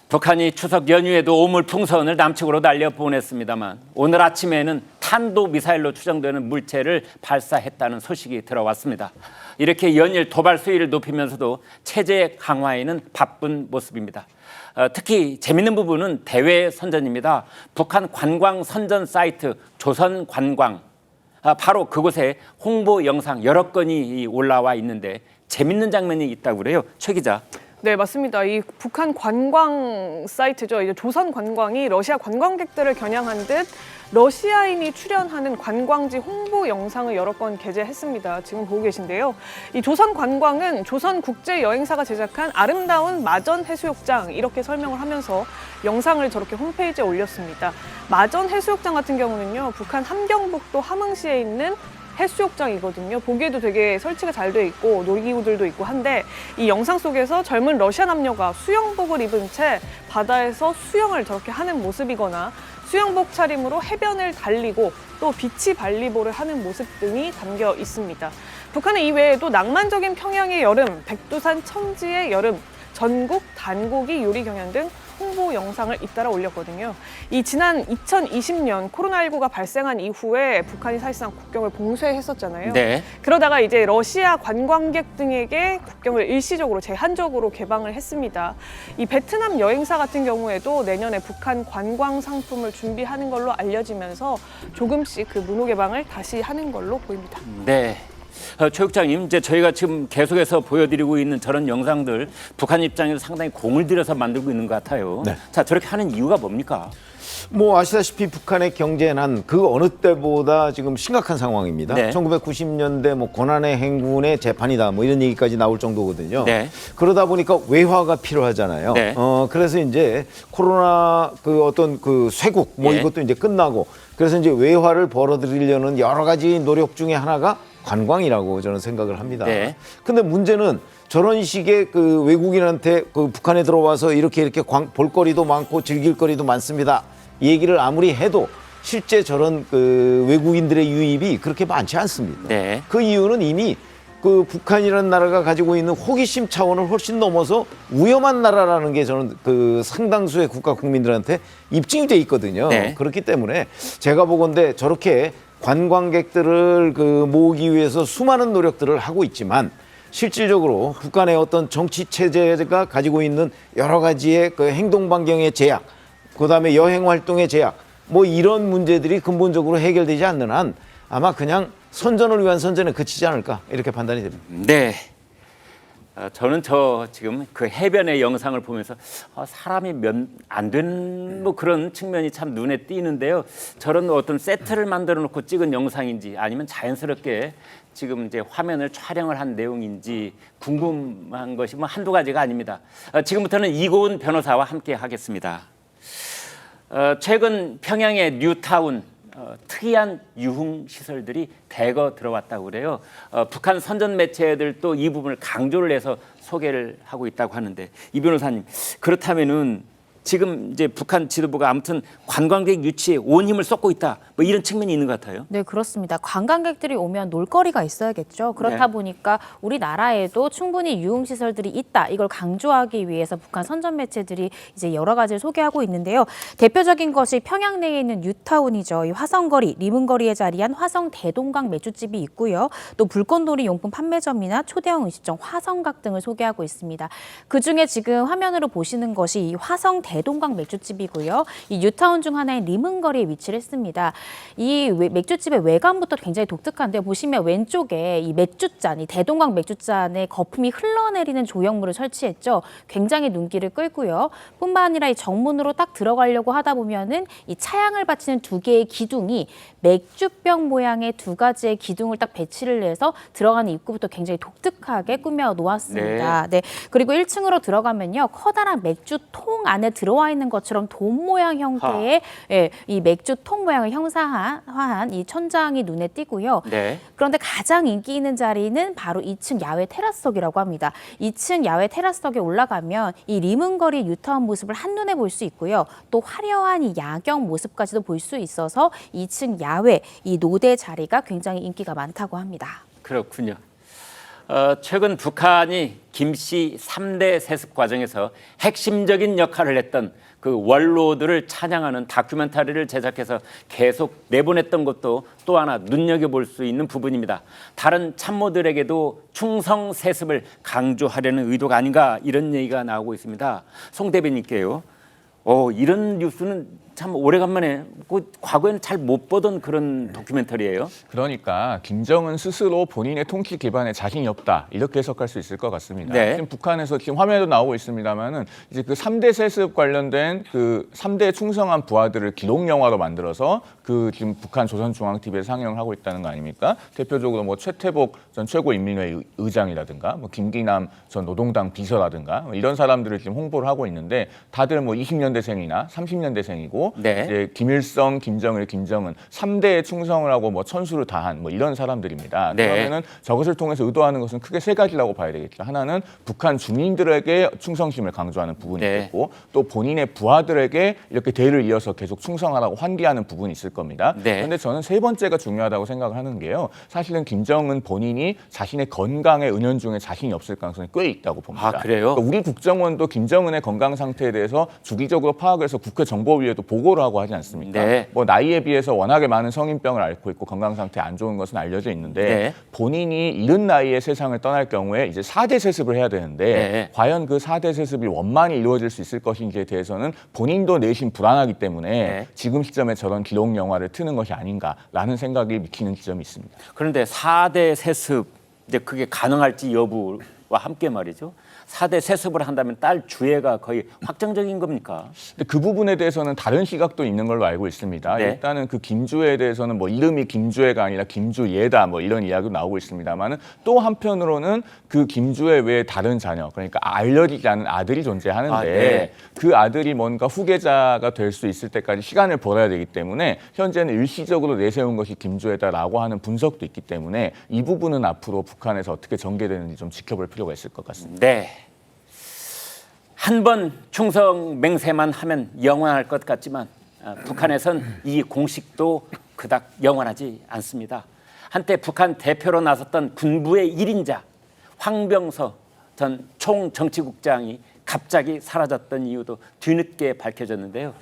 북한이 추석 연휴에도 오물풍선을 남측으로 날려보냈습니다만 오늘 아침에는 탄도미사일로 추정되는 물체를 발사했다는 소식이 들어왔습니다. 이렇게 연일 도발 수위를 높이면서도 체제 강화에는 바쁜 모습입니다. 특히 재밌는 부분은 대외 선전입니다. 북한 관광 선전 사이트 조선관광, 바로 그곳에 홍보 영상 여러 건이 올라와 있는데 재밌는 장면이 있다고 그래요. 최 기자. 네, 맞습니다. 이 북한 관광 사이트죠. 이제 조선관광이 러시아 관광객들을 겨냥한 듯 러시아인이 출연하는 관광지 홍보 영상을 여러 건 게재했습니다. 지금 보고 계신데요. 이 조선관광은 조선국제여행사가 제작한 아름다운 마전 해수욕장 이렇게 설명을 하면서 영상을 저렇게 홈페이지에 올렸습니다. 마전 해수욕장 같은 경우는요, 북한 함경북도 함흥시에 있는 해수욕장이거든요. 보기에도 되게 설치가 잘 돼 있고 놀이기구들도 있고 한데 이 영상 속에서 젊은 러시아 남녀가 수영복을 입은 채 바다에서 수영을 저렇게 하는 모습이거나 수영복 차림으로 해변을 달리고 또 비치 발리볼을 하는 모습 등이 담겨 있습니다. 북한은 이외에도 낭만적인 평양의 여름, 백두산 천지의 여름, 전국 단고기 요리 경연 등 홍보 영상을 잇따라 올렸거든요. 이 지난 2020년 코로나19가 발생한 이후에 북한이 사실상 국경을 봉쇄했었잖아요. 네. 그러다가 이제 러시아 관광객 등에게 국경을 일시적으로 제한적으로 개방을 했습니다. 이 베트남 여행사 같은 경우에도 내년에 북한 관광 상품을 준비하는 걸로 알려지면서 조금씩 그 문호 개방을 다시 하는 걸로 보입니다. 네. 최 국장님, 이제 저희가 지금 계속해서 보여드리고 있는 저런 영상들 북한 입장에서 상당히 공을 들여서 만들고 있는 것 같아요. 네. 자, 저렇게 하는 이유가 뭡니까? 뭐 아시다시피 북한의 경제난 그 어느 때보다 지금 심각한 상황입니다. 네. 1990년대 뭐 고난의 행군의 재판이다 뭐 이런 얘기까지 나올 정도거든요. 네. 그러다 보니까 외화가 필요하잖아요. 네. 그래서 이제 코로나 그 어떤 그 쇄국 뭐 예. 이것도 이제 끝나고 그래서 이제 외화를 벌어들이려는 여러 가지 노력 중에 하나가 관광이라고 저는 생각을 합니다. 네. 근데 문제는 저런 식의 그 외국인한테 그 북한에 들어와서 이렇게 볼거리도 많고 즐길거리도 많습니다. 이 얘기를 아무리 해도 실제 저런 그 외국인들의 유입이 그렇게 많지 않습니다. 네. 그 이유는 이미 그 북한이라는 나라가 가지고 있는 호기심 차원을 훨씬 넘어서 위험한 나라라는 게 저는 그 상당수의 국가 국민들한테 입증이 돼 있거든요. 네. 그렇기 때문에 제가 보건대 저렇게 관광객들을 그 모으기 위해서 수많은 노력들을 하고 있지만 실질적으로 북한의 어떤 정치 체제가 가지고 있는 여러 가지의 그 행동 반경의 제약, 그다음에 여행 활동의 제약, 뭐 이런 문제들이 근본적으로 해결되지 않는 한 아마 그냥 선전을 위한 선전에 그치지 않을까 이렇게 판단이 됩니다. 네. 저는 지금 그 해변의 영상을 보면서 사람이 안 되는 뭐 그런 측면이 참 눈에 띄는데요. 저런 어떤 세트를 만들어 놓고 찍은 영상인지 아니면 자연스럽게 지금 이제 화면을 촬영을 한 내용인지 궁금한 것이 뭐 한두 가지가 아닙니다. 지금부터는 이고은 변호사와 함께 하겠습니다. 최근 평양의 뉴타운 특이한 유흥 시설들이 대거 들어왔다고 그래요. 북한 선전 매체들도 이 부분을 강조를 해서 소개를 하고 있다고 하는데 이 변호사님, 그렇다면은 지금 이제 북한 지도부가 아무튼 관광객 유치에 온 힘을 쏟고 있다, 뭐 이런 측면이 있는 것 같아요. 네, 그렇습니다. 관광객들이 오면 놀거리가 있어야겠죠. 그렇다 네. 보니까 우리나라에도 충분히 유흥시설들이 있다. 이걸 강조하기 위해서 북한 선전 매체들이 이제 여러 가지를 소개하고 있는데요. 대표적인 것이 평양 내에 있는 뉴타운이죠. 이 화성거리, 리문거리에 자리한 화성 대동강 맥주집이 있고요. 또 불꽃놀이 용품 판매점이나 초대형 음식점 화성각 등을 소개하고 있습니다. 그중에 지금 화면으로 보시는 것이 이 화성 대동강 맥주집이고요. 이 뉴타운 중 하나인 리문거리에 위치를 했습니다. 이 맥주집의 외관부터 굉장히 독특한데 보시면 왼쪽에 이 맥주잔, 이 대동강 맥주잔에 거품이 흘러내리는 조형물을 설치했죠. 굉장히 눈길을 끌고요. 뿐만 아니라 이 정문으로 딱 들어가려고 하다 보면은 이 차양을 받치는 두 개의 기둥이 맥주병 모양의 두 가지의 기둥을 딱 배치를 해서 들어가는 입구부터 굉장히 독특하게 꾸며 놓았습니다. 네. 그리고 1층으로 들어가면요. 커다란 맥주통 안에 들어와 있는 것처럼 돔 모양 형태의 이 맥주통 모양을 형상화한 이 천장이 눈에 띄고요. 네. 그런데 가장 인기 있는 자리는 바로 2층 야외 테라스석이라고 합니다. 2층 야외 테라스석에 올라가면 이 리문거리 뉴타운 모습을 한눈에 볼 수 있고요. 또 화려한 이 야경 모습까지도 볼 수 있어서 2층 야외 이 노대 자리가 굉장히 인기가 많다고 합니다. 그렇군요. 최근 북한이 김씨 3대 세습 과정에서 핵심적인 역할을 했던 그 원로들을 찬양하는 다큐멘터리를 제작해서 계속 내보냈던 것도 또 하나 눈여겨볼 수 있는 부분입니다. 다른 참모들에게도 충성 세습을 강조하려는 의도가 아닌가 이런 얘기가 나오고 있습니다. 송 대변인께요. 이런 뉴스는 참 오래간만에 과거에는 잘 못 보던 그런 다큐멘터리예요. 그러니까 김정은 스스로 본인의 통치 기반에 자신이 없다 이렇게 해석할 수 있을 것 같습니다. 네. 지금 북한에서 지금 화면에도 나오고 있습니다만은 이제 그 3대 세습 관련된 그 3대 충성한 부하들을 기록 영화로 만들어서 그 지금 북한 조선중앙TV에 상영을 하고 있다는 거 아닙니까? 대표적으로 뭐 최태복 전 최고인민회의 의장이라든가 뭐 김기남 전 노동당 비서라든가 뭐 이런 사람들을 지금 홍보를 하고 있는데 다들 뭐 20년대생이나 30년대생이고 네. 이제 김일성, 김정일, 김정은 3대에 충성을 하고 뭐 천수를 다한 뭐 이런 사람들입니다. 네. 그러면은 저것을 통해서 의도하는 것은 크게 세 가지라고 봐야 되겠죠. 하나는 북한 주민들에게 충성심을 강조하는 부분이 네. 있고 또 본인의 부하들에게 이렇게 대를 이어서 계속 충성하라고 환기하는 부분이 있을 겁니다. 네. 그런데 저는 세 번째가 중요하다고 생각을 하는 게요. 사실은 김정은 본인이 자신의 건강에 은연중에 자신이 없을 가능성이 꽤 있다고 봅니다. 아, 그래요? 그러니까 우리 국정원도 김정은의 건강 상태에 대해서 주기적으로 파악을 해서 국회 정보위에도 보고를 하고 하지 않습니까? 네. 뭐 나이에 비해서 워낙에 많은 성인병을 앓고 있고 건강 상태 안 좋은 것은 알려져 있는데 네. 본인이 이른 나이에 세상을 떠날 경우에 이제 4대 세습을 해야 되는데 네. 과연 그 4대 세습이 원만히 이루어질 수 있을 것인지에 대해서는 본인도 내심 불안하기 때문에 네. 지금 시점에 저런 기록 영화를 트는 것이 아닌가라는 생각이 미치는 지점이 있습니다. 그런데 4대 세습 이제 그게 가능할지 여부와 함께 말이죠. 4대 세습을 한다면 딸 주애가 거의 확정적인 겁니까? 근데 그 부분에 대해서는 다른 시각도 있는 걸로 알고 있습니다. 네. 일단은 그 김주애에 대해서는 뭐 이름이 김주애가 아니라 김주예다 뭐 이런 이야기도 나오고 있습니다만은 또 한편으로는 그 김주애 외에 다른 자녀 그러니까 알려지지 않은 아들이 존재하는데 아, 네. 그 아들이 뭔가 후계자가 될 수 있을 때까지 시간을 벌어야 되기 때문에 현재는 일시적으로 내세운 것이 김주애다라고 하는 분석도 있기 때문에 이 부분은 앞으로 북한에서 어떻게 전개되는지 좀 지켜볼 필요가 있을 것 같습니다. 네. 한 번 충성 맹세만 하면 영원할 것 같지만 북한에선 이 공식도 그닥 영원하지 않습니다. 한때 북한 대표로 나섰던 군부의 1인자 황병서 전 총정치국장이 갑자기 사라졌던 이유도 뒤늦게 밝혀졌는데요.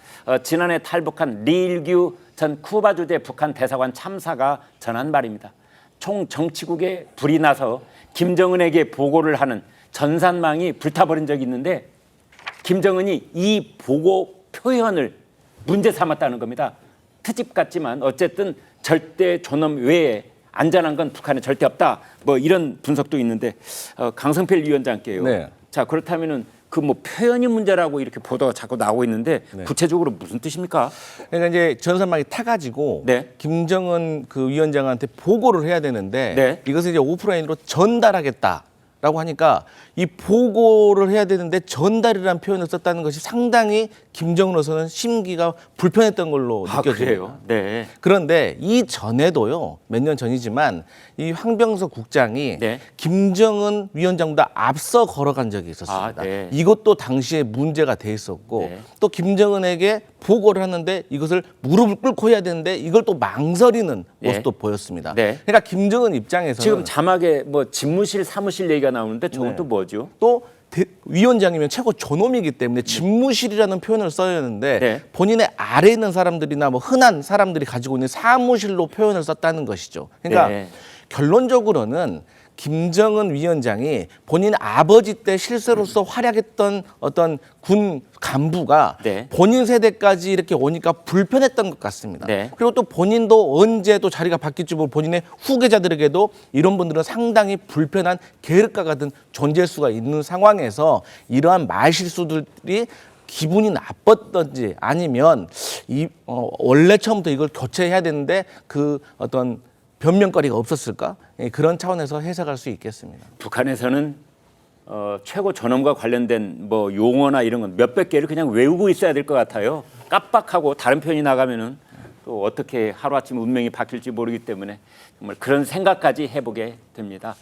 지난해 탈북한 리일규 전 쿠바 주재 북한 대사관 참사가 전한 말입니다. 총정치국에 불이 나서 김정은에게 보고를 하는 전산망이 불타버린 적이 있는데 김정은이 이 보고 표현을 문제 삼았다는 겁니다. 트집 같지만 어쨌든 절대 존엄 외에 안전한 건 북한에 절대 없다. 뭐 이런 분석도 있는데 강성필 위원장께요. 네. 자 그렇다면은 그 뭐 표현이 문제라고 이렇게 보도가 자꾸 나오고 있는데 구체적으로 무슨 뜻입니까? 그러니까 이제 전산망이 타가지고 네. 김정은 그 위원장한테 보고를 해야 되는데 네. 이것을 이제 오프라인으로 전달하겠다라고 하니까 이 보고를 해야 되는데 전달이라는 표현을 썼다는 것이 상당히 김정은으로서는 심기가 불편했던 걸로 아 느껴져요. 그래요? 네. 그런데 이 전에도요, 몇 년 전이지만 이 황병서 국장이 네. 김정은 위원장보다 앞서 걸어간 적이 있었습니다. 아, 네. 이것도 당시에 문제가 돼 있었고 네. 또 김정은에게 보고를 하는데 이것을 무릎을 꿇고 해야 되는데 이걸 또 망설이는 네. 모습도 보였습니다. 네. 그러니까 김정은 입장에서는 지금 자막에 뭐 집무실 사무실 얘기가 나오는데 저건 또 뭐죠? 또 위원장이면 최고 존엄이기 때문에 집무실이라는 표현을 써야 하는데 네. 본인의 아래에 있는 사람들이나 뭐 흔한 사람들이 가지고 있는 사무실로 표현을 썼다는 것이죠. 그러니까 네. 결론적으로는 김정은 위원장이 본인 아버지 때 실세로서 활약했던 어떤 군 간부가 네. 본인 세대까지 이렇게 오니까 불편했던 것 같습니다. 네. 그리고 또 본인도 언제 또 자리가 바뀔지 모르고 본인의 후계자들에게도 이런 분들은 상당히 불편한 계륵과 같은 존재일 수가 있는 상황에서 이러한 말실수들이 기분이 나빴던지 아니면 원래 처음부터 이걸 교체해야 되는데 그 어떤 변명거리가 없었을까? 그런 차원에서 해석할 수 있겠습니다. 북한에서는 최고 존엄과 관련된 뭐 용어나 이런 건 몇백 개를 그냥 외우고 있어야 될 것 같아요. 깜빡하고 다른 편이 나가면은 또 어떻게 하루아침 운명이 바뀔지 모르기 때문에 정말 그런 생각까지 해보게 됩니다.